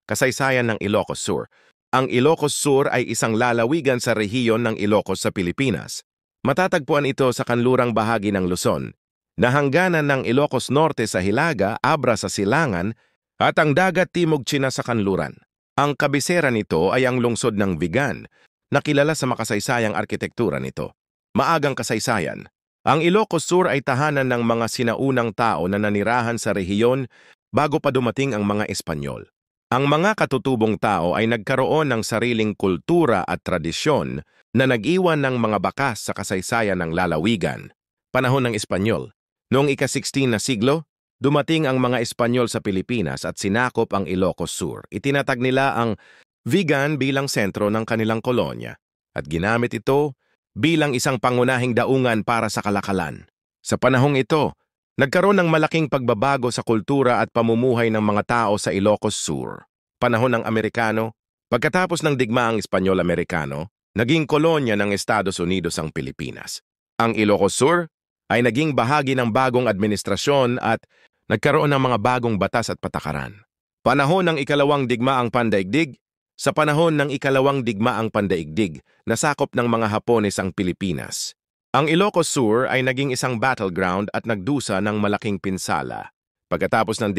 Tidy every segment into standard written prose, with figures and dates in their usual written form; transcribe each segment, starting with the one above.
Kasaysayan ng Ilocos Sur. Ang Ilocos Sur ay isang lalawigan sa rehiyon ng Ilocos sa Pilipinas. Matatagpuan ito sa kanlurang bahagi ng Luzon, na hangganan ng Ilocos Norte sa Hilaga, Abra sa Silangan, at ang Dagat Timog China sa kanluran. Ang kabisera nito ay ang lungsod ng Vigan, na kilala sa makasaysayang arkitektura nito. Maagang kasaysayan. Ang Ilocos Sur ay tahanan ng mga sinaunang tao na nanirahan sa rehiyon bago pa dumating ang mga Espanyol. Ang mga katutubong tao ay nagkaroon ng sariling kultura at tradisyon na nag-iwan ng mga bakas sa kasaysayan ng lalawigan. Panahon ng Espanyol. Noong ika-16 na siglo, dumating ang mga Espanyol sa Pilipinas at sinakop ang Ilocos Sur. Itinatag nila ang Vigan bilang sentro ng kanilang kolonya at ginamit ito bilang isang pangunahing daungan para sa kalakalan. Sa panahong ito, nagkaroon ng malaking pagbabago sa kultura at pamumuhay ng mga tao sa Ilocos Sur. Panahon ng Amerikano, pagkatapos ng digmaang Espanyol-Amerikano, naging kolonya ng Estados Unidos ang Pilipinas. Ang Ilocos Sur ay naging bahagi ng bagong administrasyon at nagkaroon ng mga bagong batas at patakaran. Panahon ng ikalawang digmaang pandaigdig. Sa panahon ng ikalawang digmaang pandaigdig, nasakop ng mga Hapones ang Pilipinas. Ang Ilocos Sur ay naging isang battleground at nagdusa ng malaking pinsala. Pagkatapos ng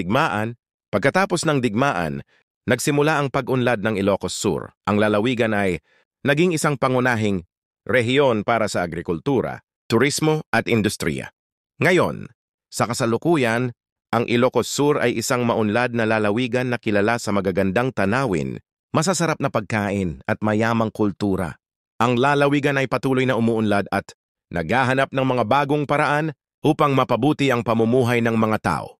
digmaan, nagsimula ang pag-unlad ng Ilocos Sur. Ang lalawigan ay naging isang pangunahing rehiyon para sa agrikultura, turismo at industriya. Ngayon, sa kasalukuyan, ang Ilocos Sur ay isang maunlad na lalawigan na kilala sa magagandang tanawin, masasarap na pagkain at mayamang kultura. Ang lalawigan ay patuloy na umuunlad at naghahanap ng mga bagong paraan upang mapabuti ang pamumuhay ng mga tao.